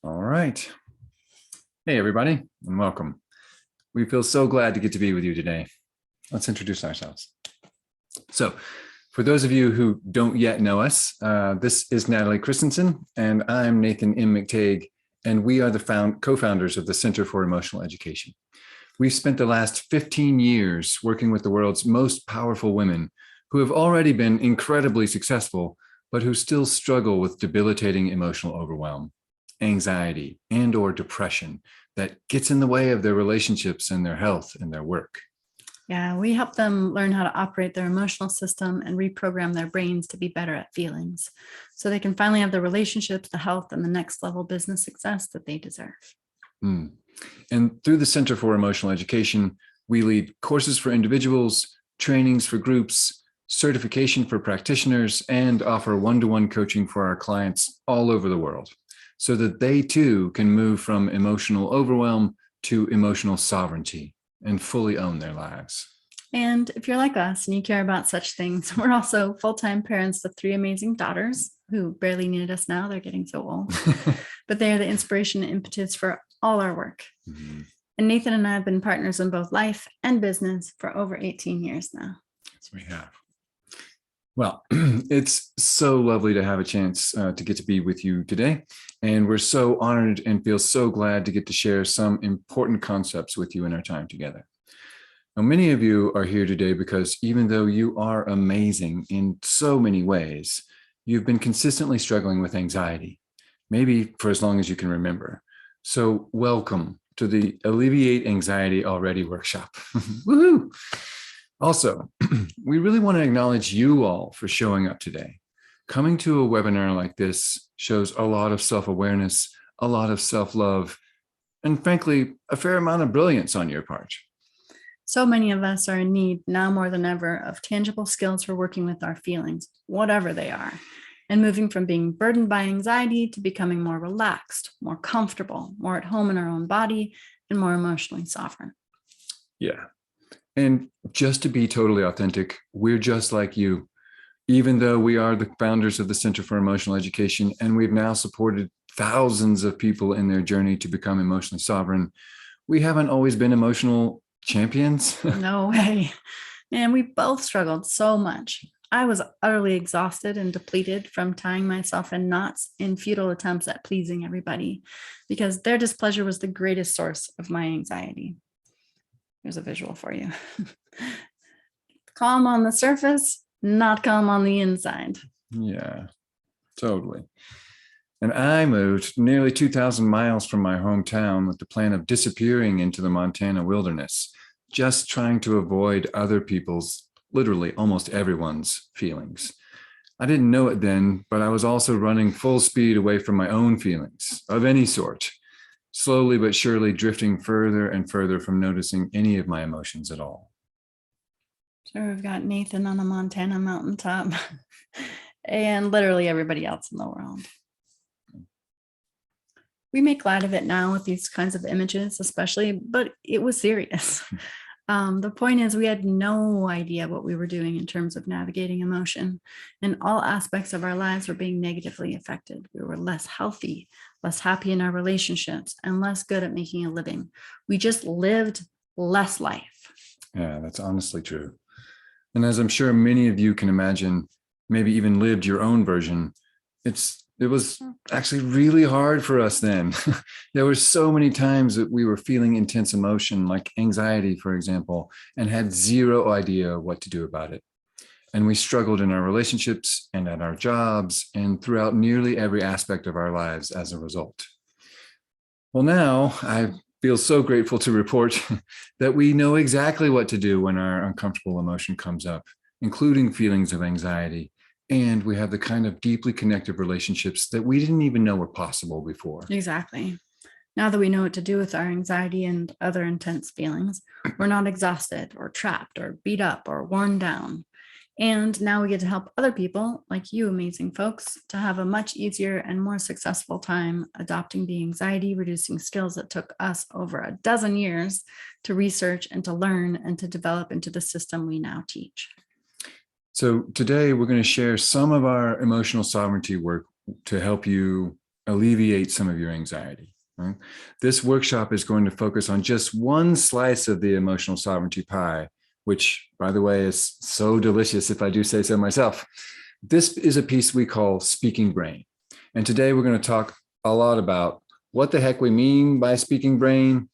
All right. Hey, everybody, and welcome. We feel so glad to get to be with you today. Let's introduce ourselves. So, for those of you who don't yet know us, this is Natalie Christensen, and I'm Nathan M. McTague, and we are the co-founders of the Center for Emotional Education. We've spent the last 15 years working with the world's most powerful women who have already been incredibly successful, but who still struggle with debilitating emotional overwhelm, anxiety, and/or depression that gets in the way of their relationships and their health and their work. Yeah, we help them learn how to operate their emotional system and reprogram their brains to be better at feelings so they can finally have the relationships, the health, and the next level business success that they deserve. And through the Center for Emotional Education, we lead courses for individuals, trainings for groups, certification for practitioners, and offer one-to-one coaching for our clients all over the world so that they too can move from emotional overwhelm to emotional sovereignty and fully own their lives. And if you're like us and you care about such things, we're also full-time parents of 3 amazing daughters who barely need us now. They're getting so old. But they are the inspiration and impetus for all our work. Mm-hmm. And Nathan and I have been partners in both life and business for over 18 years now. Yes, we have. Well, it's so lovely to have a chance to get to be with you today. And we're so honored and feel so glad to get to share some important concepts with you in our time together. Now, many of you are here today because even though you are amazing in so many ways, you've been consistently struggling with anxiety, maybe for as long as you can remember. So welcome to the Alleviate Anxiety Already workshop. Woohoo! Also, we really want to acknowledge you all for showing up today. Coming to a webinar like this shows a lot of self-awareness, a lot of self-love, and frankly, a fair amount of brilliance on your part. So many of us are in need now more than ever of tangible skills for working with our feelings, whatever they are, and moving from being burdened by anxiety to becoming more relaxed, more comfortable, more at home in our own body, and more emotionally sovereign. Yeah. And just to be totally authentic, we're just like you. Even though we are the founders of the Center for Emotional Education, and we've now supported thousands of people in their journey to become emotionally sovereign, we haven't always been emotional champions. No way. And we both struggled so much. I was utterly exhausted and depleted from tying myself in knots in futile attempts at pleasing everybody because their displeasure was the greatest source of my anxiety. Here's a visual for you. Calm on the surface, not calm on the inside. Yeah, totally. And I moved nearly 2,000 miles from my hometown with the plan of disappearing into the Montana wilderness, just trying to avoid other people's, literally almost everyone's, feelings. I didn't know it then, but I was also running full speed away from my own feelings of any sort, slowly but surely drifting further and further from noticing any of my emotions at all. So we've got Nathan on a Montana mountaintop and literally everybody else in the world. We make light of it now with these kinds of images, especially, but it was serious. The point is we had no idea what we were doing in terms of navigating emotion, and all aspects of our lives were being negatively affected. We were less healthy, less happy in our relationships, and less good at making a living. We just lived less life. Yeah, that's honestly true. And as I'm sure many of you can imagine, maybe even lived your own version, it was actually really hard for us then. There were so many times that we were feeling intense emotion, like anxiety, for example, and had zero idea what to do about it. And we struggled in our relationships and at our jobs and throughout nearly every aspect of our lives as a result. Well, now I feel so grateful to report that we know exactly what to do when our uncomfortable emotion comes up, including feelings of anxiety. And we have the kind of deeply connected relationships that we didn't even know were possible before. Exactly. Now that we know what to do with our anxiety and other intense feelings, we're not exhausted or trapped or beat up or worn down. And now we get to help other people like you, amazing folks, to have a much easier and more successful time adopting the anxiety reducing skills that took us over a dozen years to research and to learn and to develop into the system we now teach. So today we're going to share some of our emotional sovereignty work to help you alleviate some of your anxiety. Right? This workshop is going to focus on just one slice of the emotional sovereignty pie, which, by the way, is so delicious if I do say so myself. This is a piece we call speaking brain. And today we're going to talk a lot about what the heck we mean by speaking brain,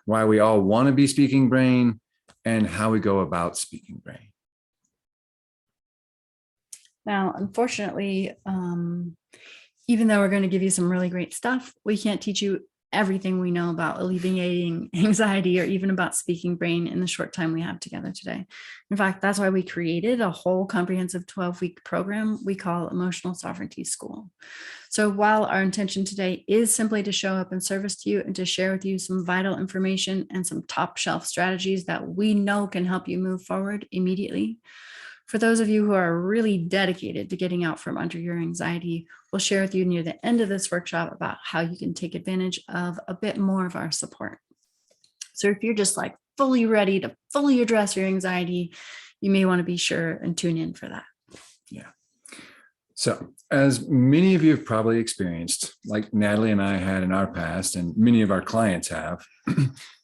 why we all want to be speaking brain, and how we go about speaking brain. Now, unfortunately, even though we're going to give you some really great stuff, we can't teach you everything we know about alleviating anxiety or even about speaking brain in the short time we have together today. In fact, that's why we created a whole comprehensive 12-week program we call Emotional Sovereignty School. So while our intention today is simply to show up in service to you and to share with you some vital information and some top shelf strategies that we know can help you move forward immediately, for those of you who are really dedicated to getting out from under your anxiety, we'll share with you near the end of this workshop about how you can take advantage of a bit more of our support. So if you're just like fully ready to fully address your anxiety, you may want to be sure and tune in for that. Yeah. So as many of you have probably experienced, like Natalie and I had in our past, and many of our clients have,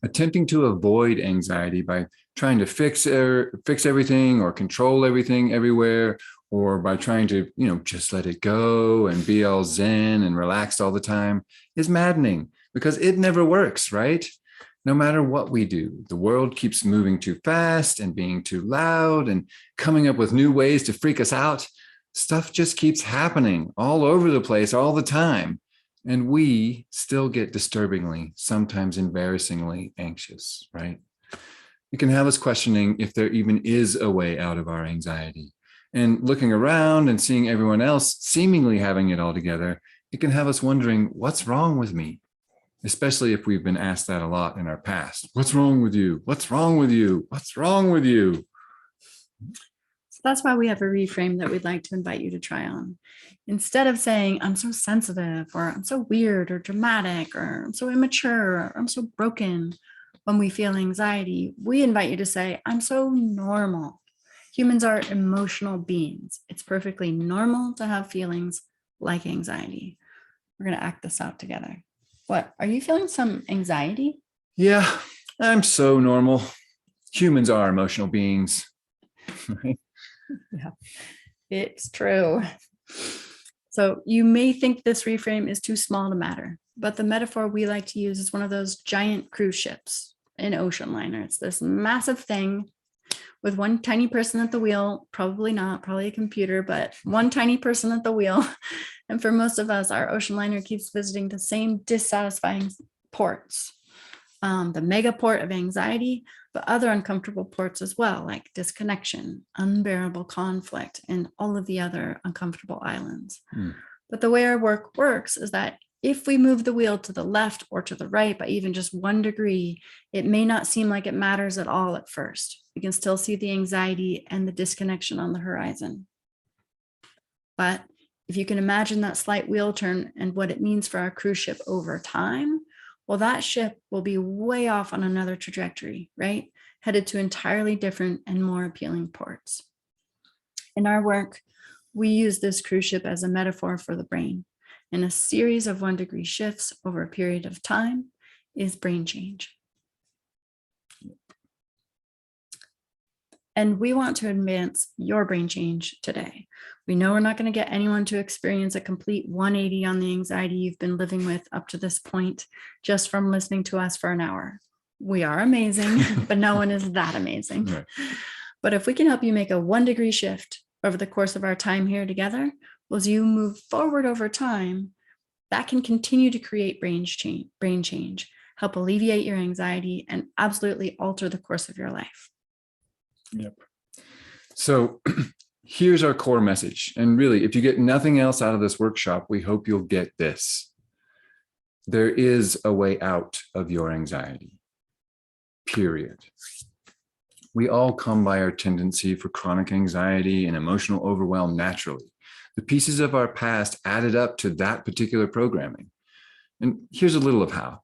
attempting to avoid anxiety by trying to fix everything or control everything everywhere, or by trying to, just let it go and be all zen and relaxed all the time is maddening because it never works, right? No matter what we do, the world keeps moving too fast and being too loud and coming up with new ways to freak us out. Stuff just keeps happening all over the place all the time. And we still get disturbingly, sometimes embarrassingly anxious, right? It can have us questioning if there even is a way out of our anxiety. And looking around and seeing everyone else seemingly having it all together, it can have us wondering, what's wrong with me? Especially if we've been asked that a lot in our past. What's wrong with you? What's wrong with you? What's wrong with you? So that's why we have a reframe that we'd like to invite you to try on. Instead of saying, I'm so sensitive, or I'm so weird or dramatic, or I'm so immature, or I'm so broken, when we feel anxiety, we invite you to say, I'm so normal. Humans are emotional beings. It's perfectly normal to have feelings like anxiety. We're going to act this out together. What? Are you feeling some anxiety? Yeah, I'm so normal. Humans are emotional beings. Right? Yeah, it's true. So you may think this reframe is too small to matter, but the metaphor we like to use is one of those giant cruise ships, an ocean liner. It's this massive thing with one tiny person at the wheel, probably not, probably a computer, but one tiny person at the wheel. And for most of us, our ocean liner keeps visiting the same dissatisfying ports, the mega port of anxiety, but other uncomfortable ports as well, like disconnection, unbearable conflict, and all of the other uncomfortable islands. But the way our work works is that if we move the wheel to the left or to the right by even just 1 degree, it may not seem like it matters at all at first. We can still see the anxiety and the disconnection on the horizon. But if you can imagine that slight wheel turn and what it means for our cruise ship over time, well, that ship will be way off on another trajectory, right? Headed to entirely different and more appealing ports. In our work, we use this cruise ship as a metaphor for the brain. And a series of 1 degree shifts over a period of time is brain change. And we want to advance your brain change today. We know we're not going to get anyone to experience a complete 180 on the anxiety you've been living with up to this point, just from listening to us for an hour. We are amazing, but no one is that amazing. Right. But if we can help you make a 1 degree shift over the course of our time here together, well, as you move forward over time, that can continue to create brain change, help alleviate your anxiety, and absolutely alter the course of your life. Yep. So here's our core message. And really, if you get nothing else out of this workshop, we hope you'll get this. There is a way out of your anxiety, period. We all come by our tendency for chronic anxiety and emotional overwhelm naturally. The pieces of our past added up to that particular programming. And here's a little of how.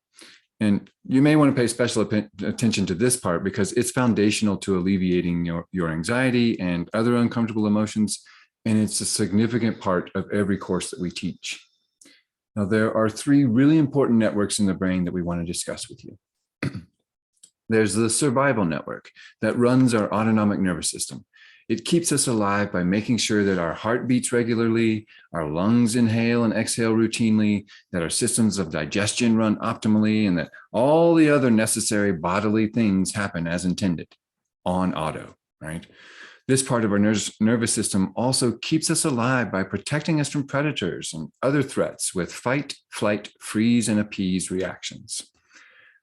And you may want to pay special attention to this part because it's foundational to alleviating your anxiety and other uncomfortable emotions. And it's a significant part of every course that we teach. Now, there are three really important networks in the brain that we want to discuss with you. There's the survival network that runs our autonomic nervous system. It keeps us alive by making sure that our heart beats regularly, our lungs inhale and exhale routinely, that our systems of digestion run optimally, and that all the other necessary bodily things happen as intended on auto, right? This part of our nervous system also keeps us alive by protecting us from predators and other threats with fight, flight, freeze, and appease reactions.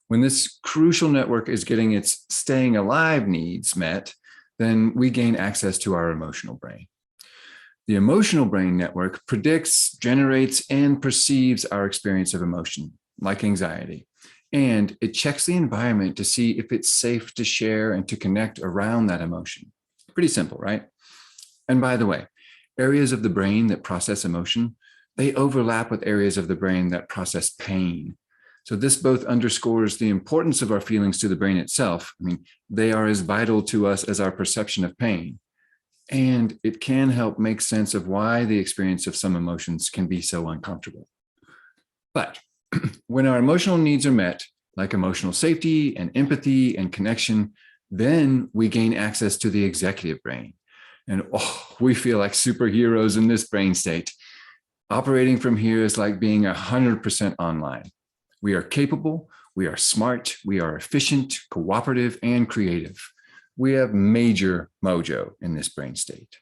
When this crucial network is getting its staying alive needs met, then we gain access to our emotional brain. The emotional brain network predicts, generates, and perceives our experience of emotion, like anxiety. And it checks the environment to see if it's safe to share and to connect around that emotion. Pretty simple, right? And by the way, areas of the brain that process emotion, they overlap with areas of the brain that process pain. So this both underscores the importance of our feelings to the brain itself. I mean, they are as vital to us as our perception of pain. And it can help make sense of why the experience of some emotions can be so uncomfortable. But when our emotional needs are met, like emotional safety and empathy and connection, then we gain access to the executive brain. And we feel like superheroes in this brain state. Operating from here is like being 100% online. We are capable, we are smart, we are efficient, cooperative, and creative. We have major mojo in this brain state.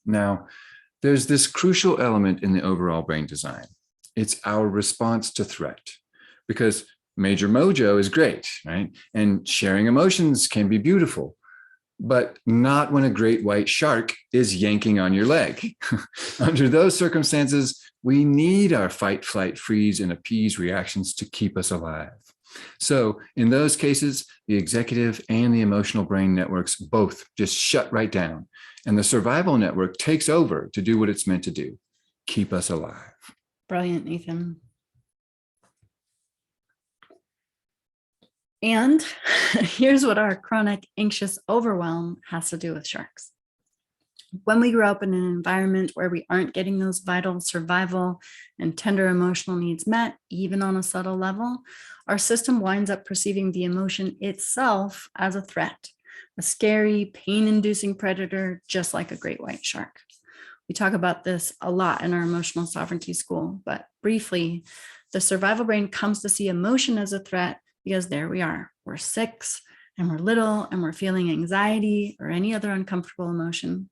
Now, there's this crucial element in the overall brain design. It's our response to threat, because major mojo is great, right? And sharing emotions can be beautiful, but not when a great white shark is yanking on your leg. Under those circumstances, we need our fight, flight, freeze, and appease reactions to keep us alive. So in those cases, the executive and the emotional brain networks both just shut right down, and the survival network takes over to do what it's meant to do, keep us alive. Brilliant, Ethan. And here's what our chronic anxious overwhelm has to do with sharks. When we grow up in an environment where we aren't getting those vital survival and tender emotional needs met, even on a subtle level, our system winds up perceiving the emotion itself as a threat, a scary, pain-inducing predator, just like a great white shark. We talk about this a lot in our emotional sovereignty school, but briefly, the survival brain comes to see emotion as a threat because there we are, we're 6 and we're little and we're feeling anxiety or any other uncomfortable emotion.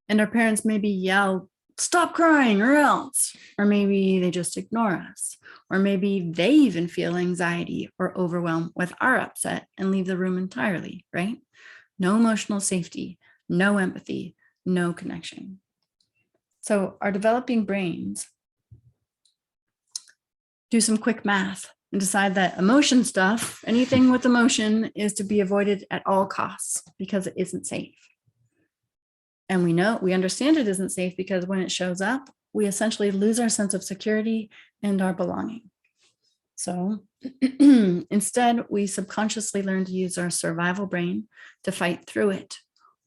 And our parents maybe yell, "Stop crying or else," or maybe they just ignore us, or maybe they even feel anxiety or overwhelm with our upset and leave the room entirely, right? No emotional safety, no empathy, no connection. So our developing brains do some quick math and decide that emotion stuff, anything with emotion, is to be avoided at all costs because it isn't safe. And we understand it isn't safe because when it shows up, we essentially lose our sense of security and our belonging. So instead, we subconsciously learn to use our survival brain to fight through it,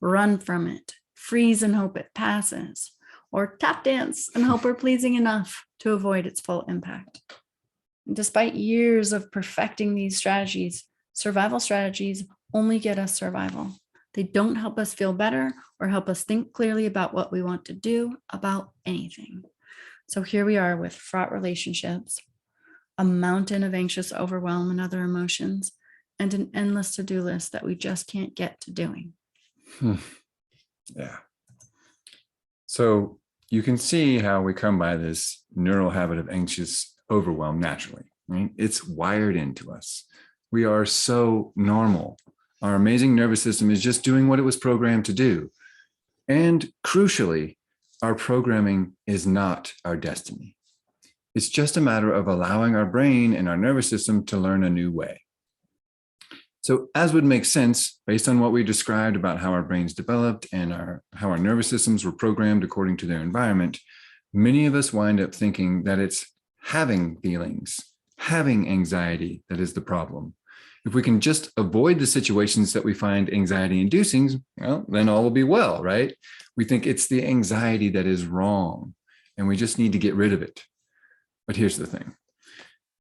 run from it, freeze and hope it passes, or tap dance and hope we're pleasing enough to avoid its full impact. And despite years of perfecting these strategies, survival strategies only get us survival. They don't help us feel better or help us think clearly about what we want to do about anything. So here we are with fraught relationships, a mountain of anxious overwhelm and other emotions, and an endless to-do list that we just can't get to doing. Yeah. So you can see how we come by this neural habit of anxious overwhelm naturally, right? It's wired into us. We are so normal. Our amazing nervous system is just doing what it was programmed to do. And crucially, our programming is not our destiny. It's just a matter of allowing our brain and our nervous system to learn a new way. So as would make sense, based on what we described about how our brains developed and how our nervous systems were programmed according to their environment, many of us wind up thinking that it's having feelings, having anxiety that is the problem. If we can just avoid the situations that we find anxiety inducing, well, then all will be well, right? We think it's the anxiety that is wrong. and we just need to get rid of it. But here's the thing.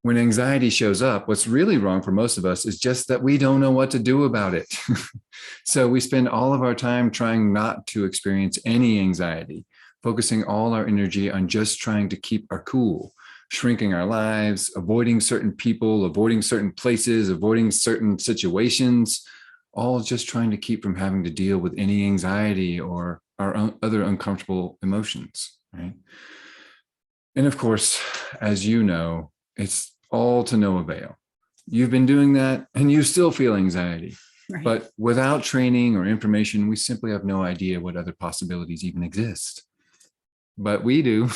When anxiety shows up, what's really wrong for most of us is just that we don't know what to do about it. So we spend all of our time trying not to experience any anxiety, focusing all our energy on just trying to keep our cool, shrinking our lives, avoiding certain people, avoiding certain places, avoiding certain situations, all just trying to keep from having to deal with any anxiety or our other uncomfortable emotions, right? And of course, as you know, it's all to no avail. You've been doing that and you still feel anxiety. Right. But without training or information, we simply have no idea what other possibilities even exist. But we do.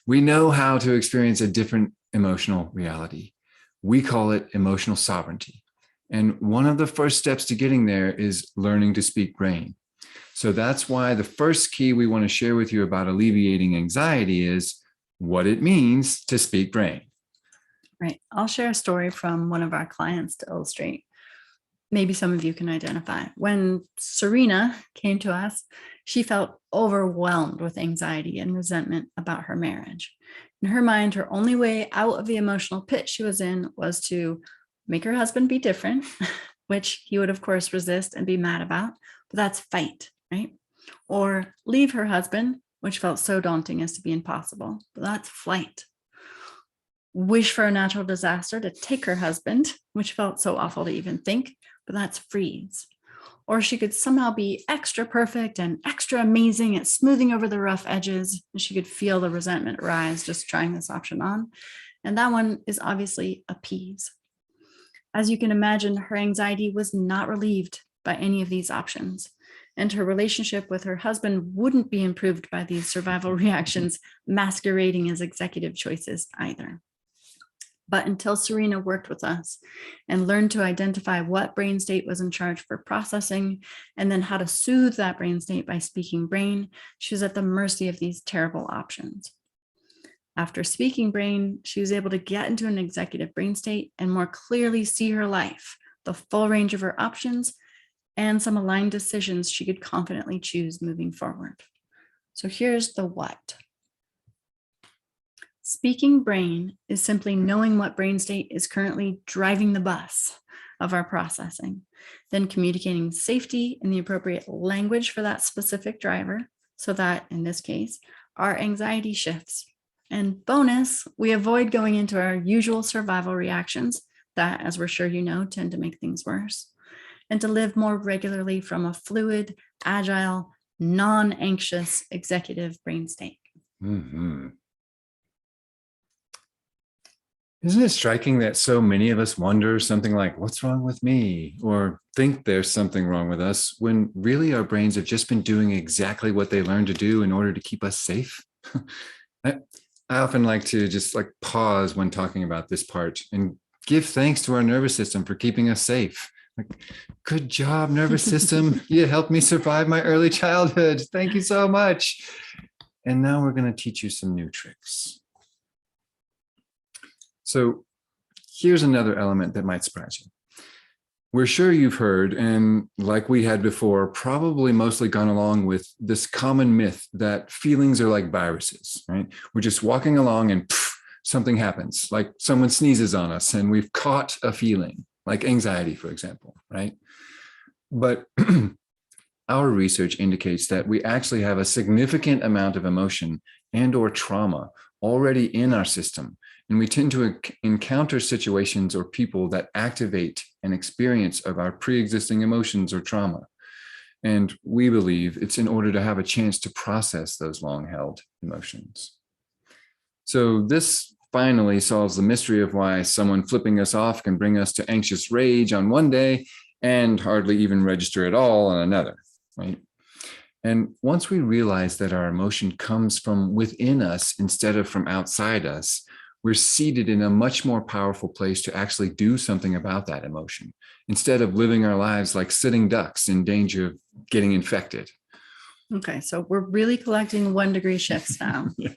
We know how to experience a different emotional reality. We call it emotional sovereignty. And one of the first steps to getting there is learning to speak brain. So that's why the first key we want to share with you about alleviating anxiety is what it means to speak brain. Right. I'll share a story from one of our clients to illustrate. Maybe some of you can identify. When Serena came to us, she felt overwhelmed with anxiety and resentment about her marriage. In her mind, her only way out of the emotional pit she was in was to make her husband be different, which he would, of course, resist and be mad about, but that's fight, right? Or leave her husband, which felt so daunting as to be impossible, but that's flight. Wish for a natural disaster to take her husband, which felt so awful to even think, but that's freeze. Or she could somehow be extra perfect and extra amazing at smoothing over the rough edges, and she could feel the resentment rise just trying this option on. And that one is obviously appease. As you can imagine, her anxiety was not relieved by any of these options, and her relationship with her husband wouldn't be improved by these survival reactions masquerading as executive choices either. But until Serena worked with us and learned to identify what brain state was in charge for processing and then how to soothe that brain state by speaking brain, she was at the mercy of these terrible options. After speaking brain, she was able to get into an executive brain state and more clearly see her life, the full range of her options, and some aligned decisions she could confidently choose moving forward. So here's the what. Speaking brain is simply knowing what brain state is currently driving the bus of our processing, then communicating safety in the appropriate language for that specific driver, so that in this case, our anxiety shifts. And bonus, we avoid going into our usual survival reactions that, as we're sure you know, tend to make things worse, and to live more regularly from a fluid, agile, non-anxious executive brain state. Mm-hmm. Isn't it striking that so many of us wonder something like, what's wrong with me? Or think there's something wrong with us when really our brains have just been doing exactly what they learned to do in order to keep us safe? I often like to just pause when talking about this part and give thanks to our nervous system for keeping us safe. Good job, nervous system. You helped me survive my early childhood. Thank you so much. And now we're going to teach you some new tricks. So here's another element that might surprise you. We're sure you've heard, and like we had before, probably mostly gone along with this common myth that feelings are like viruses, right? We're just walking along and something happens, like someone sneezes on us and we've caught a feeling, like anxiety, for example, right? But our research indicates that we actually have a significant amount of emotion and or trauma already in our system. And we tend to encounter situations or people that activate an experience of our pre-existing emotions or trauma. And we believe it's in order to have a chance to process those long-held emotions. So this finally solves the mystery of why someone flipping us off can bring us to anxious rage on one day and hardly even register at all on another, right? And once we realize that our emotion comes from within us instead of from outside us, we're seated in a much more powerful place to actually do something about that emotion, instead of living our lives like sitting ducks in danger of getting infected. Okay, so we're really collecting 1 degree shifts now. Yeah.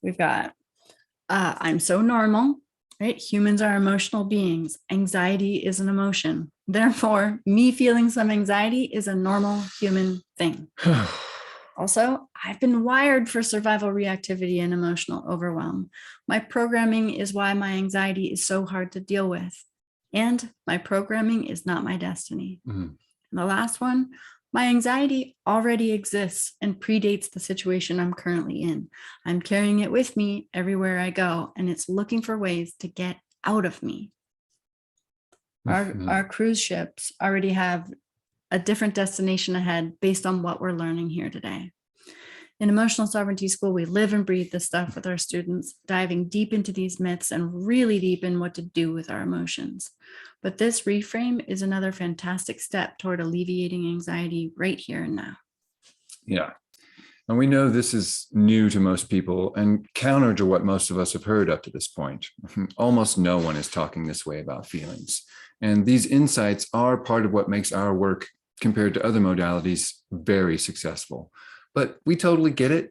We've got, I'm so normal, right? Humans are emotional beings. Anxiety is an emotion. Therefore, me feeling some anxiety is a normal human thing. Also, I've been wired for survival reactivity and emotional overwhelm. My programming is why my anxiety is so hard to deal with. And my programming is not my destiny. Mhm. And the last one, my anxiety already exists and predates the situation I'm currently in. I'm carrying it with me everywhere I go, and it's looking for ways to get out of me. Our cruise ships already have a different destination ahead based on what we're learning here today. In Emotional Sovereignty School, we live and breathe this stuff with our students, diving deep into these myths and really deep in what to do with our emotions. But this reframe is another fantastic step toward alleviating anxiety right here and now. Yeah. And we know this is new to most people and counter to what most of us have heard up to this point. Almost no one is talking this way about feelings. And these insights are part of what makes our work, compared to other modalities, very successful. But we totally get it.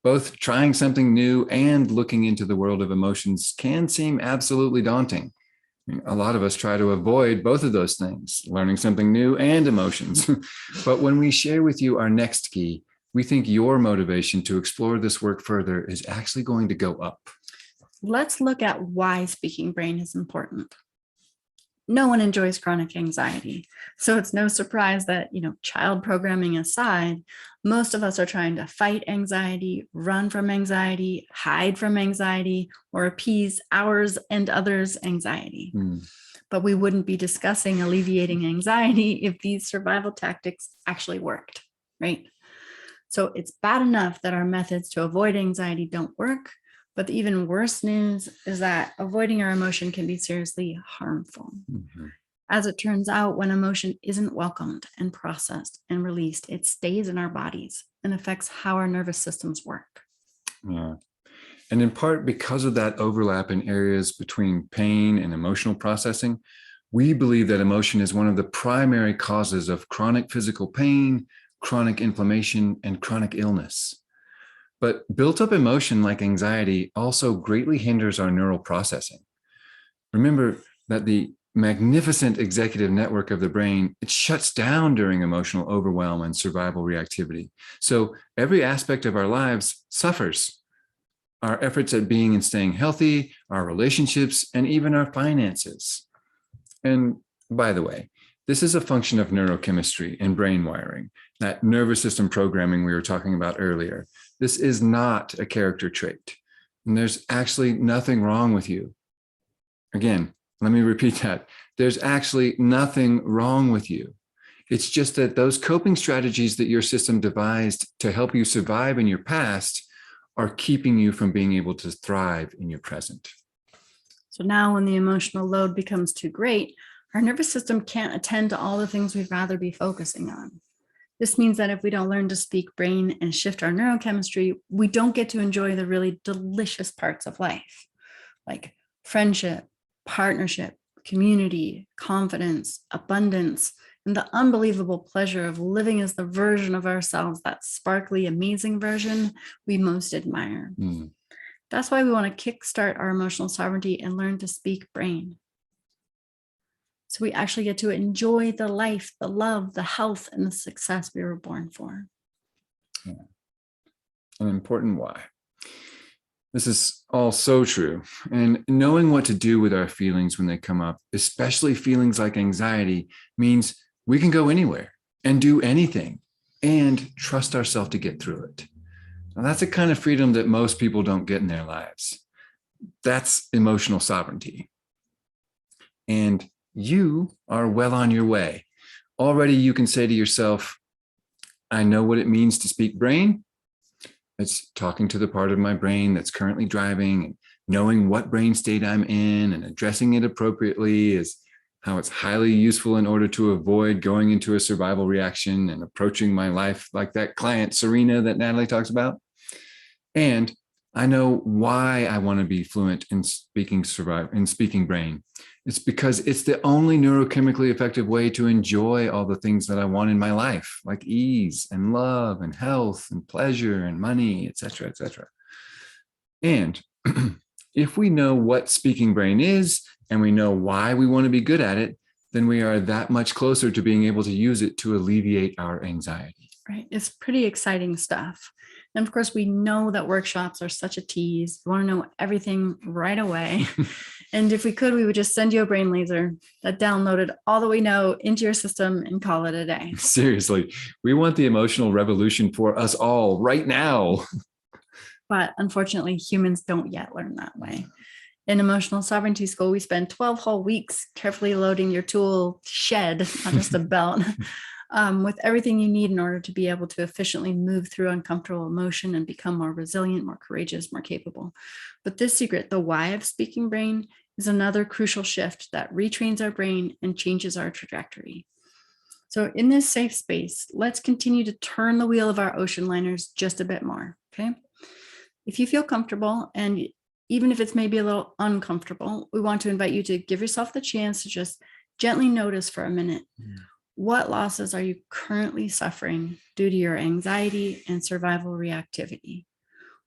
Both trying something new and looking into the world of emotions can seem absolutely daunting. A lot of us try to avoid both of those things, learning something new and emotions. But when we share with you our next key, we think your motivation to explore this work further is actually going to go up. Let's look at why speaking brain is important. No one enjoys chronic anxiety. So it's no surprise that, child programming aside, most of us are trying to fight anxiety, run from anxiety, hide from anxiety, or appease ours and others' anxiety. But we wouldn't be discussing alleviating anxiety if these survival tactics actually worked, right? So it's bad enough that our methods to avoid anxiety don't work. But the even worse news is that avoiding our emotion can be seriously harmful. Mm-hmm. As it turns out, when emotion isn't welcomed and processed and released, it stays in our bodies and affects how our nervous systems work. Yeah. And in part because of that overlap in areas between pain and emotional processing, we believe that emotion is one of the primary causes of chronic physical pain, chronic inflammation, and chronic illness. But built up emotion like anxiety also greatly hinders our neural processing. Remember that the magnificent executive network of the brain, it shuts down during emotional overwhelm and survival reactivity. So every aspect of our lives suffers. Our efforts at being and staying healthy, our relationships, and even our finances. And by the way, this is a function of neurochemistry and brain wiring, that nervous system programming we were talking about earlier. This is not a character trait, and there's actually nothing wrong with you. Again, let me repeat that. There's actually nothing wrong with you. It's just that those coping strategies that your system devised to help you survive in your past are keeping you from being able to thrive in your present. So now when the emotional load becomes too great, our nervous system can't attend to all the things we'd rather be focusing on. This means that if we don't learn to speak brain and shift our neurochemistry, we don't get to enjoy the really delicious parts of life, like friendship, partnership, community, confidence, abundance, and the unbelievable pleasure of living as the version of ourselves, that sparkly, amazing version we most admire. That's why we want to kickstart our emotional sovereignty and learn to speak brain. So we actually get to enjoy the life, the love, the health, and the success we were born for. Yeah. An important why. This is all so true. And knowing what to do with our feelings when they come up, especially feelings like anxiety, means we can go anywhere and do anything and trust ourselves to get through it. Now, that's a kind of freedom that most people don't get in their lives. That's emotional sovereignty. And you are well on your way. Already you can say to yourself, I know what it means to speak brain. It's talking to the part of my brain that's currently driving and knowing what brain state I'm in and addressing it appropriately is how it's highly useful in order to avoid going into a survival reaction and approaching my life like that client, Serena, that Natalie talks about. And I know why I want to be fluent in speaking brain. It's because it's the only neurochemically effective way to enjoy all the things that I want in my life, like ease and love and health and pleasure and money, et cetera, et cetera. And if we know what speaking brain is and we know why we want to be good at it, then we are that much closer to being able to use it to alleviate our anxiety. Right. It's pretty exciting stuff. And of course, we know that workshops are such a tease. We want to know everything right away. And if we could, we would just send you a brain laser that downloaded all that we know into your system and call it a day. Seriously, we want the emotional revolution for us all right now. But unfortunately, humans don't yet learn that way. In emotional sovereignty school, we spend 12 whole weeks carefully loading your tool shed, not just a belt, with everything you need in order to be able to efficiently move through uncomfortable emotion and become more resilient, more courageous, more capable. But this secret, the why of speaking brain, is another crucial shift that retrains our brain and changes our trajectory. So in this safe space, let's continue to turn the wheel of our ocean liners just a bit more, okay? If you feel comfortable, and even if it's maybe a little uncomfortable, we want to invite you to give yourself the chance to just gently notice for a minute. What losses are you currently suffering due to your anxiety and survival reactivity?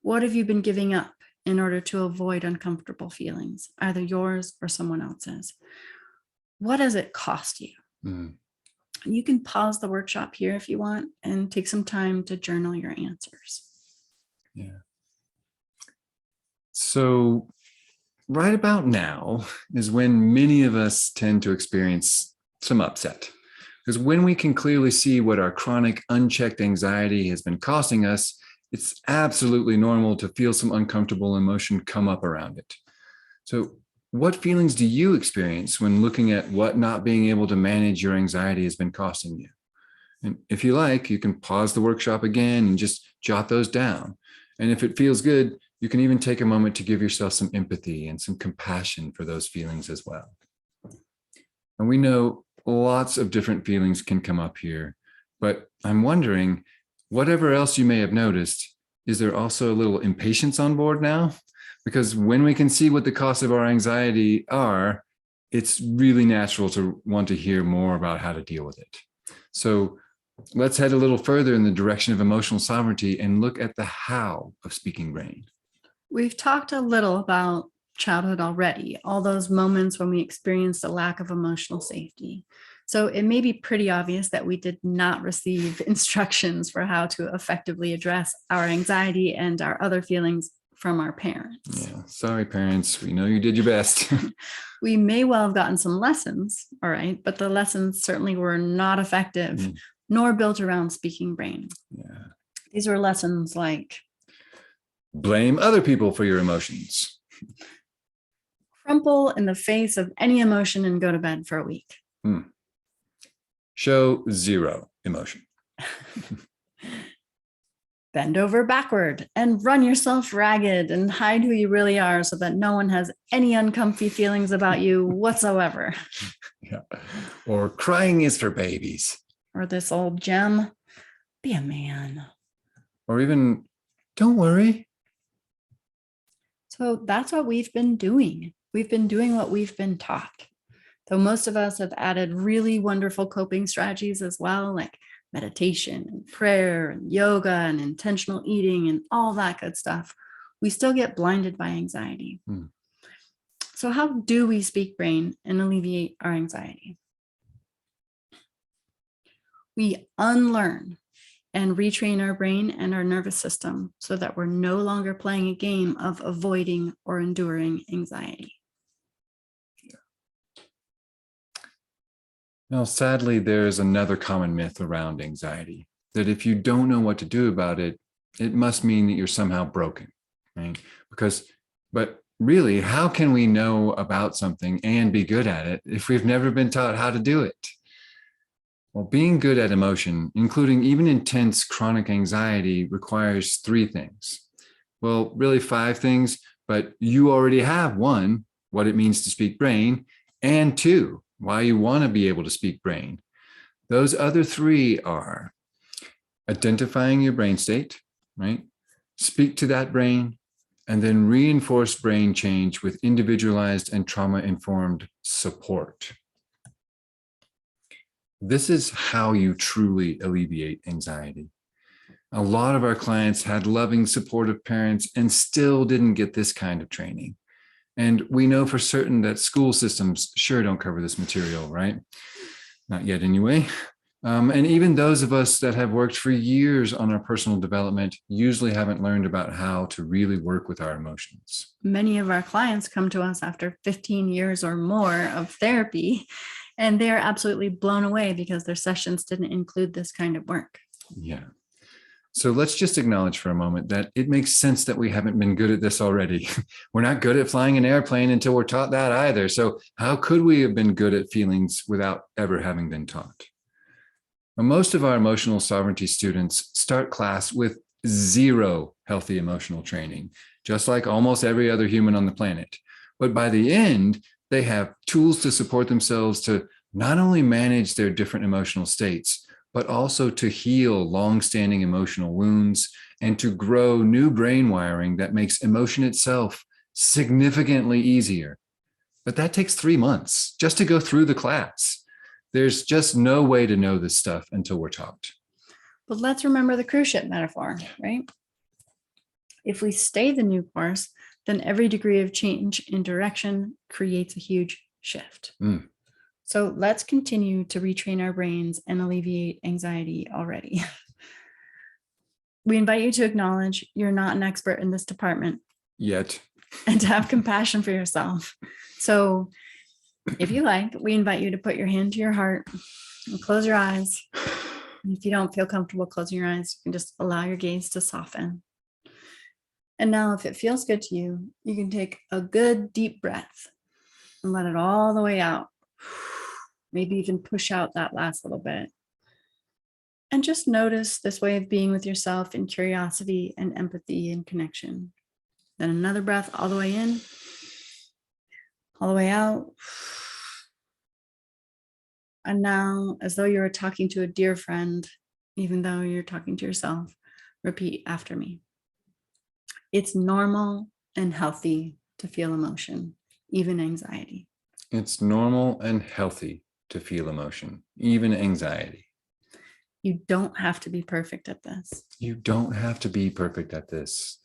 What have you been giving up in order to avoid uncomfortable feelings, either yours or someone else's? What does it cost you? You can pause the workshop here if you want and take some time to journal your answers. Yeah. So right about now is when many of us tend to experience some upset. Because when we can clearly see what our chronic unchecked anxiety has been costing us, it's absolutely normal to feel some uncomfortable emotion come up around it. So what feelings do you experience when looking at what not being able to manage your anxiety has been costing you? And if you like, you can pause the workshop again and just jot those down. And if it feels good, you can even take a moment to give yourself some empathy and some compassion for those feelings as well. And we know lots of different feelings can come up here, but I'm wondering, whatever else you may have noticed, is there also a little impatience on board now? Because when we can see what the costs of our anxiety are, it's really natural to want to hear more about how to deal with it. So let's head a little further in the direction of emotional sovereignty and look at the how of speaking brain. We've talked a little about childhood already, all those moments when we experienced a lack of emotional safety. So it may be pretty obvious that we did not receive instructions for how to effectively address our anxiety and our other feelings from our parents. Yeah, sorry, parents. We know you did your best. We may well have gotten some lessons, all right, but the lessons certainly were not effective, nor built around speaking brain. Yeah. These were lessons like blame other people for your emotions. Crumple in the face of any emotion and go to bed for a week. Show zero emotion. Bend over backward and run yourself ragged and hide who you really are so that no one has any uncomfy feelings about you whatsoever. Yeah. Or crying is for babies. Or this old gem, be a man. Or even, don't worry. So that's what we've been doing. We've been doing what we've been taught. Though most of us have added really wonderful coping strategies as well, like meditation and prayer and yoga and intentional eating and all that good stuff, we still get blinded by anxiety. So how do we speak brain and alleviate our anxiety? We unlearn and retrain our brain and our nervous system so that we're no longer playing a game of avoiding or enduring anxiety. Now, sadly, there's another common myth around anxiety, that if you don't know what to do about it, it must mean that you're somehow broken, right? But really, how can we know about something and be good at it if we've never been taught how to do it? Well, being good at emotion, including even intense chronic anxiety, requires 3 things. Well, really 5 things, but you already have 1, what it means to speak brain, and 2, why you want to be able to speak brain. Those other 3 are identifying your brain state, right? Speak to that brain, and then reinforce brain change with individualized and trauma-informed support. This is how you truly alleviate anxiety. A lot of our clients had loving, supportive parents and still didn't get this kind of training. And we know for certain that school systems sure don't cover this material, right? Not yet anyway. And even those of us that have worked for years on our personal development usually haven't learned about how to really work with our emotions. Many of our clients come to us after 15 years or more of therapy, and they are absolutely blown away because their sessions didn't include this kind of work. Yeah. So let's just acknowledge for a moment that it makes sense that we haven't been good at this already. We're not good at flying an airplane until we're taught that either. So how could we have been good at feelings without ever having been taught? Well, most of our emotional sovereignty students start class with zero healthy emotional training, just like almost every other human on the planet. But by the end, they have tools to support themselves to not only manage their different emotional states, but also to heal long-standing emotional wounds and to grow new brain wiring that makes emotion itself significantly easier. But that takes 3 months just to go through the class. There's just no way to know this stuff until we're taught. But let's remember the cruise ship metaphor, right? If we stay the new course, then every degree of change in direction creates a huge shift. So let's continue to retrain our brains and alleviate anxiety already. We invite you to acknowledge you're not an expert in this department Yet. and to have compassion for yourself. So if you like, we invite you to put your hand to your heart and close your eyes. And if you don't feel comfortable closing your eyes, you can just allow your gaze to soften. And now, if it feels good to you, you can take a good deep breath and let it all the way out. Maybe even push out that last little bit. And just notice this way of being with yourself in curiosity and empathy and connection. Then another breath all the way in, all the way out. And now, as though you were talking to a dear friend, even though you're talking to yourself, repeat after me. It's normal and healthy to feel emotion, even anxiety. It's normal and healthy to feel emotion, even anxiety. You don't have to be perfect at this. You don't have to be perfect at this.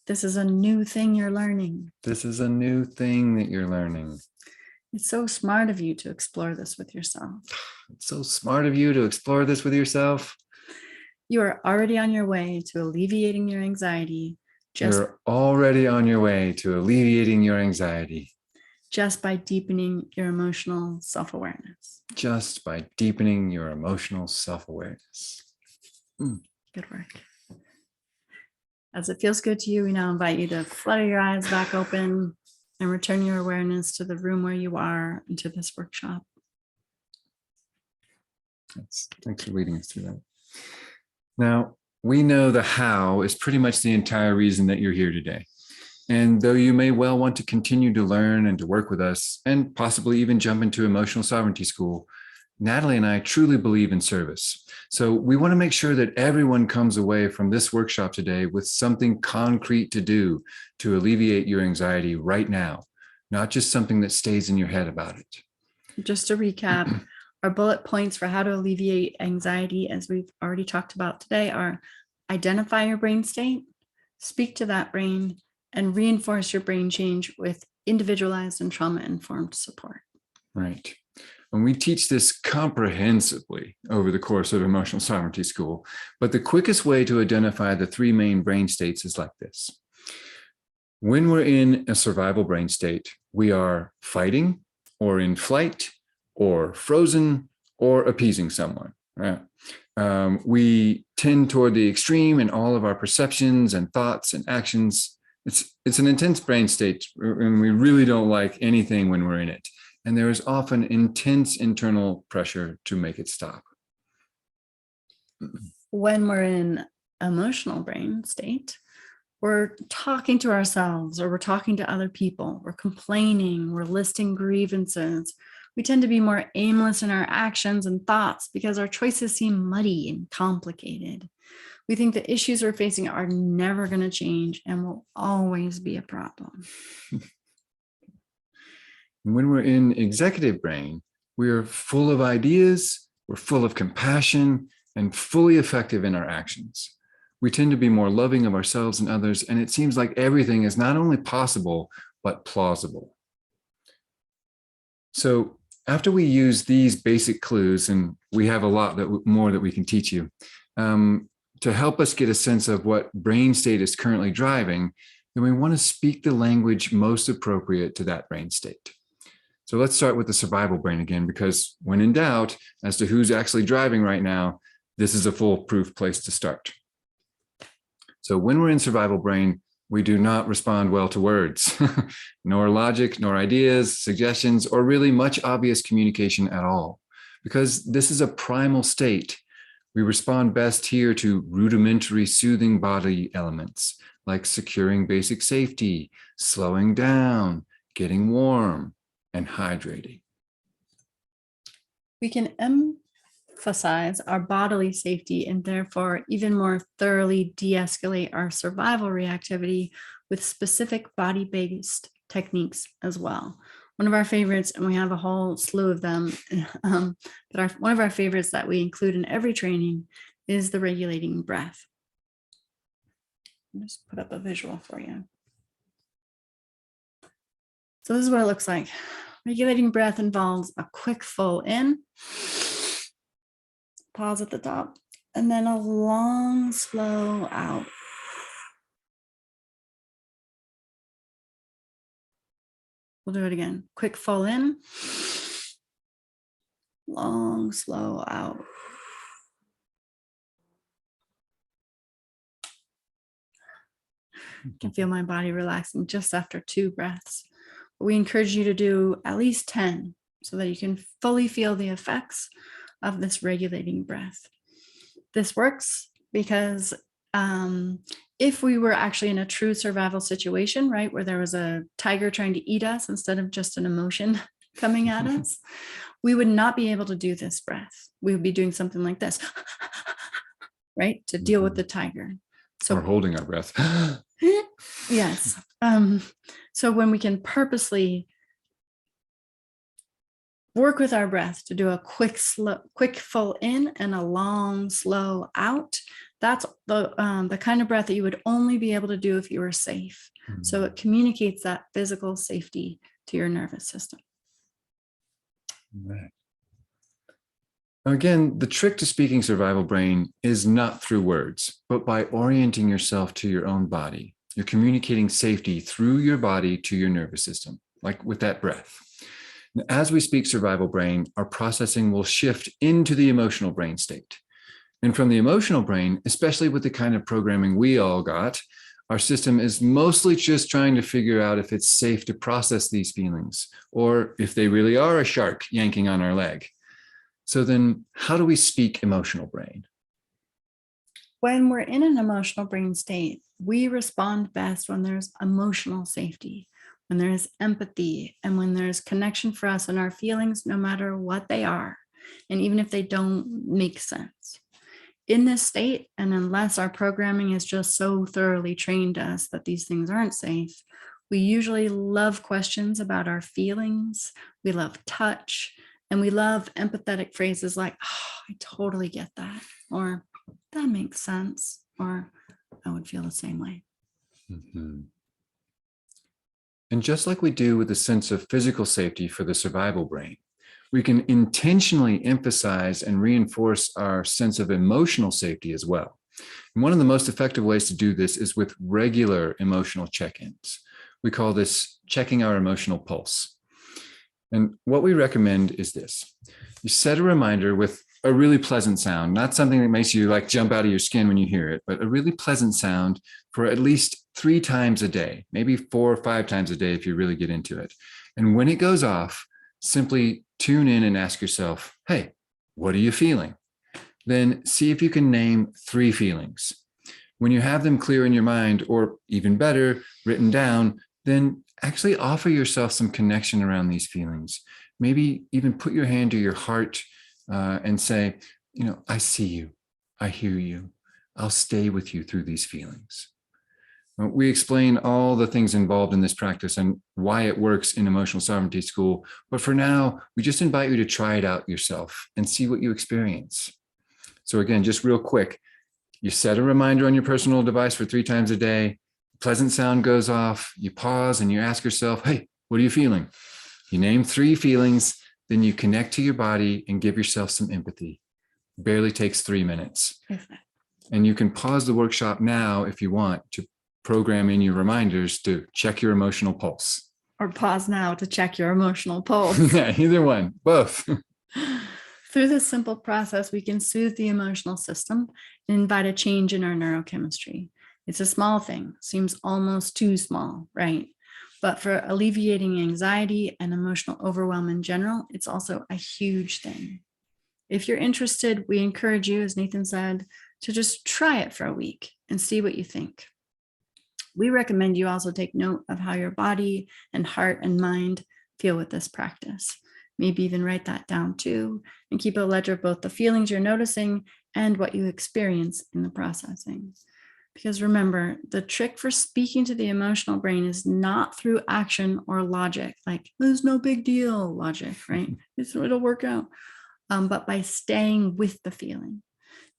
This is a new thing you're learning. This is a new thing that you're learning. It's so smart of you to explore this with yourself. It's so smart of you to explore this with yourself. You are already on your way to alleviating your anxiety. You're already on your way to alleviating your anxiety. Just by deepening your emotional self-awareness. Just by deepening your emotional self-awareness. Good work. As it feels good to you, we now invite you to flutter your eyes back open and return your awareness to the room where you are and to this workshop. Thanks for leading us through that. Now, we know the how is pretty much the entire reason that you're here today. And though you may well want to continue to learn and to work with us, and possibly even jump into emotional sovereignty school, Natalie and I truly believe in service. So we want to make sure that everyone comes away from this workshop today with something concrete to do to alleviate your anxiety right now, not just something that stays in your head about it. Just to recap, our bullet points for how to alleviate anxiety, as we've already talked about today, are identify your brain state, speak to that brain, and reinforce your brain change with individualized and trauma-informed support. Right. And we teach this comprehensively over the course of Emotional Sovereignty School. But the quickest way to identify the 3 main brain states is like this. When we're in a survival brain state, we are fighting or in flight or frozen or appeasing someone. Right? We tend toward the extreme in all of our perceptions and thoughts and actions. It's an intense brain state, and we really don't like anything when we're in it. And there is often intense internal pressure to make it stop. When we're in emotional brain state, we're talking to ourselves or we're talking to other people, we're complaining, we're listing grievances. We tend to be more aimless in our actions and thoughts because our choices seem muddy and complicated. We think the issues we're facing are never going to change and will always be a problem. When we're in executive brain, we're full of ideas, we're full of compassion, and fully effective in our actions. We tend to be more loving of ourselves and others, and it seems like everything is not only possible, but plausible. So after we use these basic clues, and we have a lot more that we can teach you, to help us get a sense of what brain state is currently driving, then we want to speak the language most appropriate to that brain state. So let's start with the survival brain again, because when in doubt as to who's actually driving right now, this is a foolproof place to start. So when we're in survival brain, we do not respond well to words, nor logic, nor ideas, suggestions, or really much obvious communication at all, because this is a primal state. We respond best here to rudimentary soothing body elements like securing basic safety, slowing down, getting warm, and hydrating. We can emphasize our bodily safety and therefore even more thoroughly de-escalate our survival reactivity with specific body-based techniques as well. One of our favorites, and we have a whole slew of them, but one of our favorites that we include in every training is the regulating breath. I'll just put up a visual for you. So this is what it looks like. Regulating breath involves a quick full in, pause at the top, and then a long, slow out. We'll do it again. Quick full in, long, slow out. I can feel my body relaxing just after 2 breaths. We encourage you to do at least 10 so that you can fully feel the effects of this regulating breath. This works because if we were actually in a true survival situation, right, where there was a tiger trying to eat us instead of just an emotion coming at us, we would not be able to do this breath. We would be doing something like this, right, to deal with the tiger. So, or holding our breath. Yes. So when we can purposely work with our breath to do a quick full in and a long, slow out, that's the kind of breath that you would only be able to do if you were safe. Mm-hmm. So it communicates that physical safety to your nervous system. Right. Again, the trick to speaking survival brain is not through words, but by orienting yourself to your own body. You're communicating safety through your body to your nervous system, like with that breath. And as we speak survival brain, our processing will shift into the emotional brain state. And from the emotional brain, especially with the kind of programming we all got, our system is mostly just trying to figure out if it's safe to process these feelings, or if they really are a shark yanking on our leg. So then how do we speak emotional brain? When we're in an emotional brain state, we respond best when there's emotional safety, when there's empathy, and when there's connection for us and our feelings, no matter what they are, and even if they don't make sense. In this state, and unless our programming has just so thoroughly trained us that these things aren't safe, we usually love questions about our feelings, we love touch, and we love empathetic phrases like, oh, I totally get that, or that makes sense, or I would feel the same way. Mm-hmm. And just like we do with a sense of physical safety for the survival brain, we can intentionally emphasize and reinforce our sense of emotional safety as well. And one of the most effective ways to do this is with regular emotional check-ins. We call this checking our emotional pulse. And what we recommend is this. You set a reminder with a really pleasant sound, not something that makes you like jump out of your skin when you hear it, but a really pleasant sound for at least 3 times a day, maybe 4 or 5 times a day if you really get into it. And when it goes off, simply tune in and ask yourself, hey, what are you feeling? Then see if you can name 3 feelings. When you have them clear in your mind, or even better, written down, then actually offer yourself some connection around these feelings. Maybe even put your hand to your heart and say, you know, I see you, I hear you, I'll stay with you through these feelings. We explain all the things involved in this practice and why it works in Emotional Sovereignty School. But for now, we just invite you to try it out yourself and see what you experience. So again, just real quick, you set a reminder on your personal device for 3 times a day. Pleasant sound goes off. You pause and you ask yourself, hey, what are you feeling? You name 3 feelings. then you connect to your body and give yourself some empathy. Barely takes 3 minutes. And you can pause the workshop now if you want to program in your reminders to check your emotional pulse. Or pause now to check your emotional pulse. Yeah, either one, both. Through this simple process, we can soothe the emotional system and invite a change in our neurochemistry. It's a small thing, seems almost too small, right? But for alleviating anxiety and emotional overwhelm in general, it's also a huge thing. If you're interested, we encourage you, as Nathan said, to just try it for a week and see what you think. We recommend you also take note of how your body and heart and mind feel with this practice. Maybe even write that down too, and keep a ledger of both the feelings you're noticing and what you experience in the processing. Because remember, the trick for speaking to the emotional brain is not through action or logic, like there's no big deal logic, right? It'll work out, but by staying with the feeling.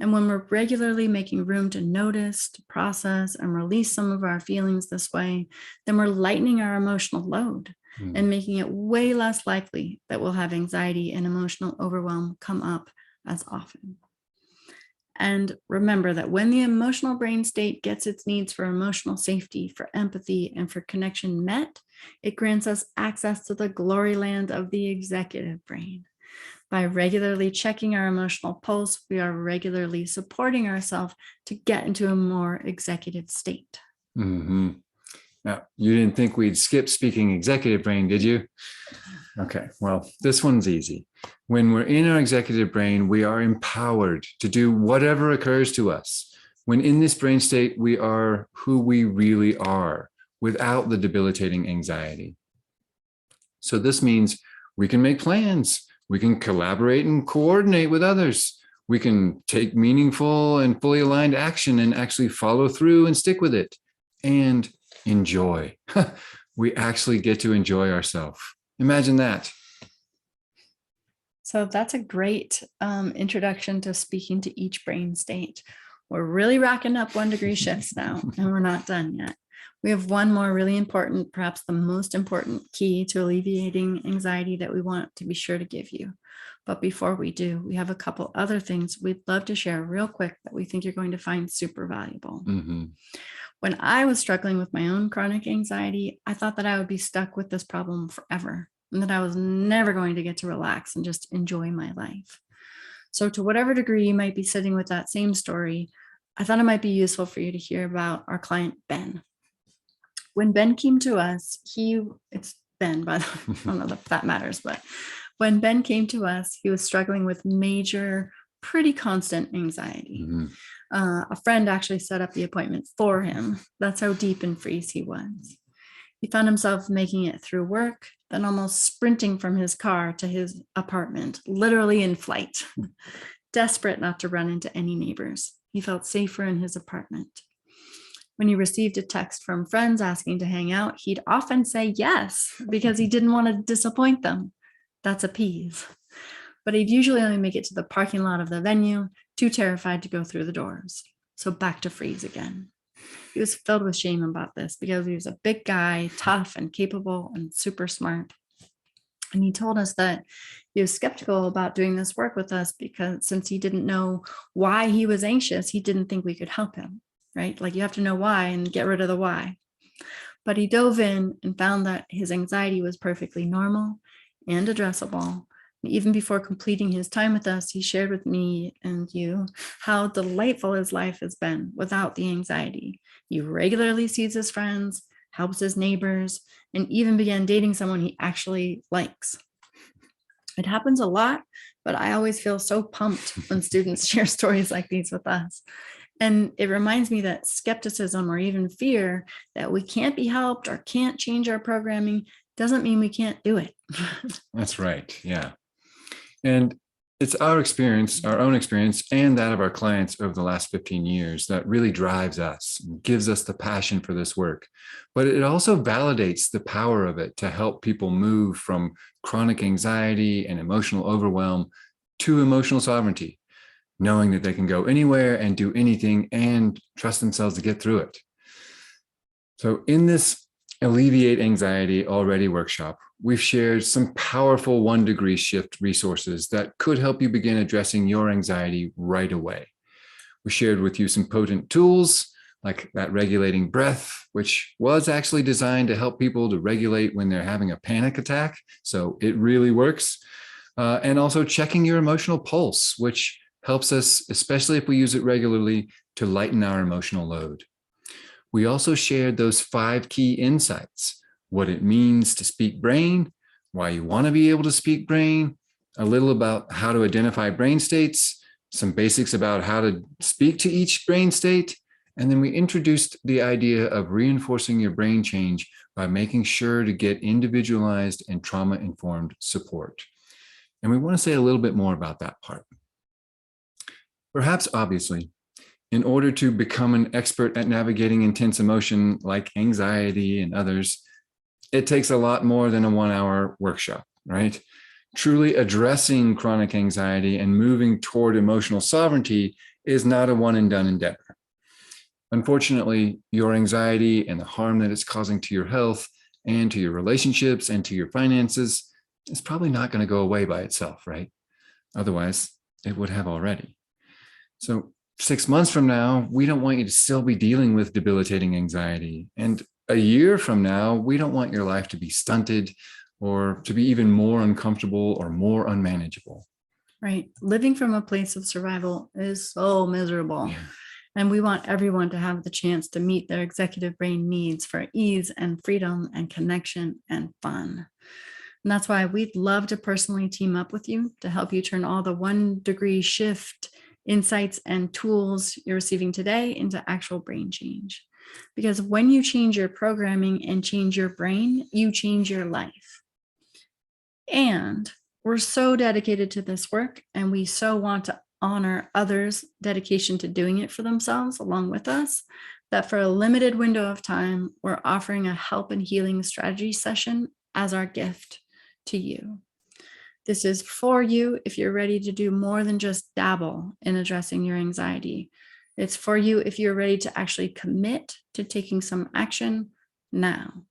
And when we're regularly making room to notice, to process, and release some of our feelings this way, then we're lightening our emotional load and making it way less likely that we'll have anxiety and emotional overwhelm come up as often. And remember that when the emotional brain state gets its needs for emotional safety, for empathy, and for connection met, it grants us access to the glory land of the executive brain. By regularly checking our emotional pulse, we are regularly supporting ourselves to get into a more executive state. Mm-hmm. Now, you didn't think we'd skip speaking executive brain, did you? Okay, well, this one's easy. When we're in our executive brain, we are empowered to do whatever occurs to us. When in this brain state, we are who we really are without the debilitating anxiety. So this means we can make plans. We can collaborate and coordinate with others. We can take meaningful and fully aligned action and actually follow through and stick with it and enjoy. We actually get to enjoy ourselves. Imagine that. So that's a great introduction to speaking to each brain state. We're really racking up 1 degree shifts now, and we're not done yet. We have one more really important, perhaps the most important key to alleviating anxiety that we want to be sure to give you. But before we do, we have a couple other things we'd love to share real quick that we think you're going to find super valuable. Mm-hmm. When I was struggling with my own chronic anxiety, I thought that I would be stuck with this problem forever and that I was never going to get to relax and just enjoy my life. So to whatever degree you might be sitting with that same story, I thought it might be useful for you to hear about our client, Ben. When Ben came to us, it's Ben, by the way, I don't know if that matters, but when Ben came to us, he was struggling with major, pretty constant anxiety. Mm-hmm. A friend actually set up the appointment for him. That's how deep in freeze he was. He found himself making it through work, then almost sprinting from his car to his apartment, literally in flight, desperate not to run into any neighbors. He felt safer in his apartment. When he received a text from friends asking to hang out, he'd often say yes, because he didn't want to disappoint them. That's appease. But he'd usually only make it to the parking lot of the venue, too terrified to go through the doors. So back to freeze again. He was filled with shame about this because he was a big guy, tough and capable and super smart. And he told us that he was skeptical about doing this work with us because since he didn't know why he was anxious, he didn't think we could help him, right? Like you have to know why and get rid of the why. But he dove in and found that his anxiety was perfectly normal and addressable. Even before completing his time with us, he shared with me and you how delightful his life has been without the anxiety. He regularly sees his friends, helps his neighbors, and even began dating someone he actually likes. It happens a lot, but I always feel so pumped when students share stories like these with us. And it reminds me that skepticism or even fear that we can't be helped or can't change our programming doesn't mean we can't do it. That's right. Yeah. And it's our experience, our own experience, and that of our clients over the last 15 years that really drives us and gives us the passion for this work. But it also validates the power of it to help people move from chronic anxiety and emotional overwhelm to emotional sovereignty, knowing that they can go anywhere and do anything and trust themselves to get through it. So in this Alleviate Anxiety Already workshop, we've shared some powerful 1-degree shift resources that could help you begin addressing your anxiety right away. We shared with you some potent tools like that regulating breath, which was actually designed to help people to regulate when they're having a panic attack. So it really works. And also checking your emotional pulse, which helps us, especially if we use it regularly, to lighten our emotional load. We also shared those 5 key insights: what it means to speak brain, why you want to be able to speak brain, a little about how to identify brain states, some basics about how to speak to each brain state, and then we introduced the idea of reinforcing your brain change by making sure to get individualized and trauma-informed support. And we want to say a little bit more about that part. Perhaps obviously, in order to become an expert at navigating intense emotion like anxiety and others, it takes a lot more than a 1-hour workshop, right? Truly addressing chronic anxiety and moving toward emotional sovereignty is not a one and done endeavor. Unfortunately, your anxiety and the harm that it's causing to your health and to your relationships and to your finances is probably not going to go away by itself, right? Otherwise, it would have already. So 6 months from now, we don't want you to still be dealing with debilitating anxiety. And a year from now, we don't want your life to be stunted or to be even more uncomfortable or more unmanageable. Right. Living from a place of survival is so miserable. Yeah. And we want everyone to have the chance to meet their executive brain needs for ease and freedom and connection and fun. And that's why we'd love to personally team up with you to help you turn all the 1-degree shift insights and tools you're receiving today into actual brain change. Because when you change your programming and change your brain, you change your life. And we're so dedicated to this work, and we so want to honor others' dedication to doing it for themselves along with us, that for a limited window of time, we're offering a help and healing strategy session as our gift to you. This is for you if you're ready to do more than just dabble in addressing your anxiety. It's for you if you're ready to actually commit to taking some action now.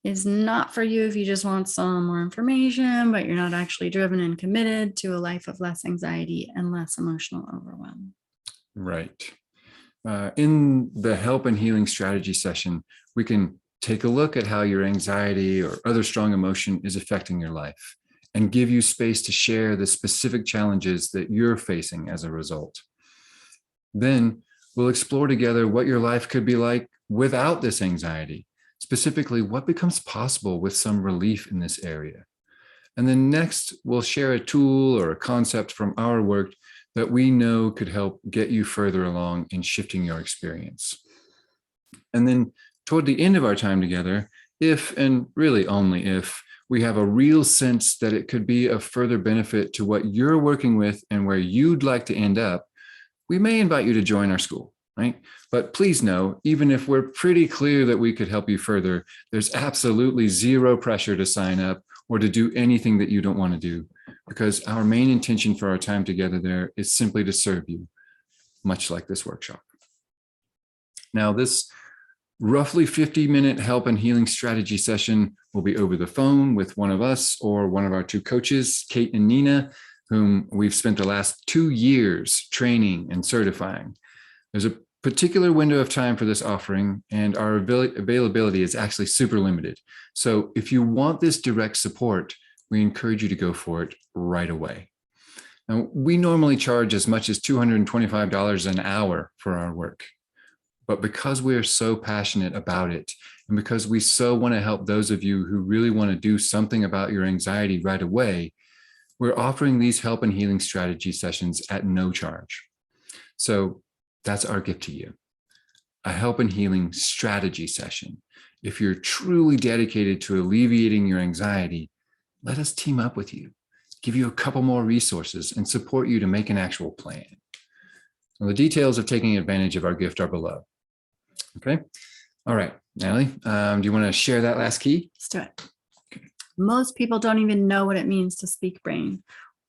It's not for you if you just want some more information, but you're not actually driven and committed to a life of less anxiety and less emotional overwhelm. Right. In the help and healing strategy session, we can take a look at how your anxiety or other strong emotion is affecting your life and give you space to share the specific challenges that you're facing as a result. Then we'll explore together what your life could be like without this anxiety, specifically what becomes possible with some relief in this area. And then next, we'll share a tool or a concept from our work that we know could help get you further along in shifting your experience. And then toward the end of our time together, if and really only if we have a real sense that it could be of further benefit to what you're working with and where you'd like to end up, we may invite you to join our school, right? But please know, even if we're pretty clear that we could help you further, there's absolutely zero pressure to sign up or to do anything that you don't want to do, because our main intention for our time together there is simply to serve you, much like this workshop. Now, this roughly 50-minute help and healing strategy session will be over the phone with one of us or one of our 2 coaches, Kate and Nina, whom we've spent the last 2 years training and certifying. There's a particular window of time for this offering, and our availability is actually super limited. So if you want this direct support, we encourage you to go for it right away. Now, we normally charge as much as $225 an hour for our work. But because we are so passionate about it, and because we so want to help those of you who really want to do something about your anxiety right away, we're offering these help and healing strategy sessions at no charge. So that's our gift to you, a help and healing strategy session. If you're truly dedicated to alleviating your anxiety, let us team up with you, give you a couple more resources, and support you to make an actual plan. Well, the details of taking advantage of our gift are below. Okay. All right, Natalie, do you want to share that last key? Let's do it. Most people don't even know what it means to speak brain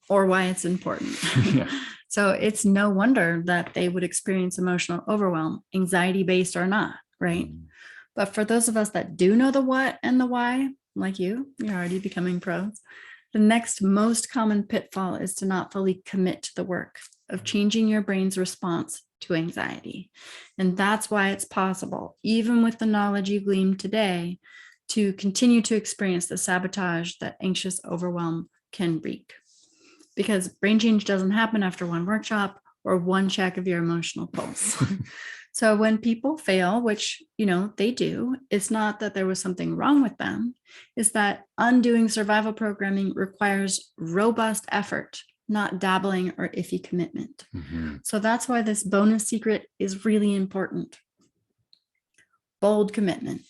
or why it's important. Yeah. So it's no wonder that they would experience emotional overwhelm, anxiety-based or not, right? But for those of us that do know the what and the why, like you're already becoming pros. The next most common pitfall is to not fully commit to the work of changing your brain's response to anxiety. And that's why it's possible, even with the knowledge you gleaned today, to continue to experience the sabotage that anxious overwhelm can wreak. Because brain change doesn't happen after one workshop or one check of your emotional pulse. So when people fail, which, they do, it's not that there was something wrong with them. It's that undoing survival programming requires robust effort, not dabbling or iffy commitment. Mm-hmm. So that's why this bonus secret is really important. Bold commitment.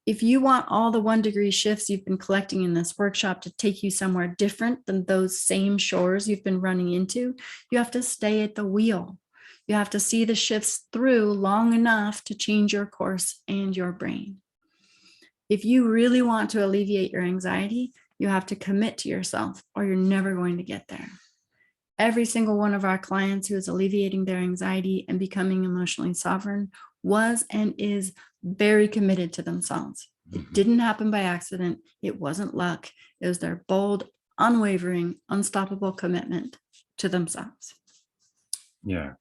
If you want all the 1 degree shifts you've been collecting in this workshop to take you somewhere different than those same shores you've been running into, you have to stay at the wheel. You have to see the shifts through long enough to change your course and your brain. If you really want to alleviate your anxiety, you have to commit to yourself or you're never going to get there. Every single one of our clients who is alleviating their anxiety and becoming emotionally sovereign was and is very committed to themselves. It didn't happen by accident. It wasn't luck. It was their bold, unwavering, unstoppable commitment to themselves. Yeah.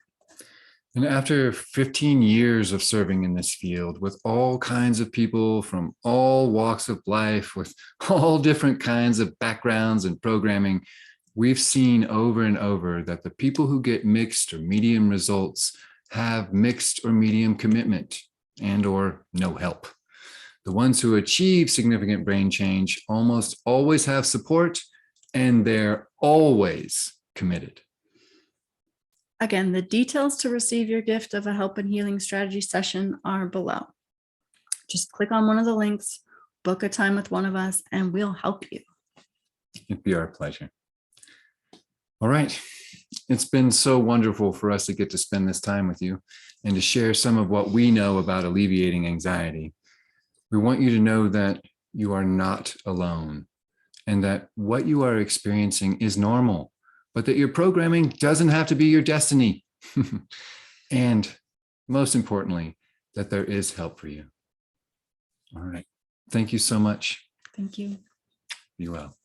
And after 15 years of serving in this field with all kinds of people from all walks of life, with all different kinds of backgrounds and programming, we've seen over and over that the people who get mixed or medium results have mixed or medium commitment and or no help. The ones who achieve significant brain change almost always have support and they're always committed. Again, the details to receive your gift of a help and healing strategy session are below. Just click on one of the links, book a time with one of us, and we'll help you. It'd be our pleasure. All right. It's been so wonderful for us to get to spend this time with you and to share some of what we know about alleviating anxiety. We want you to know that you are not alone and that what you are experiencing is normal, but that your programming doesn't have to be your destiny. And most importantly, that there is help for you. All right. Thank you so much. Thank you. Be well.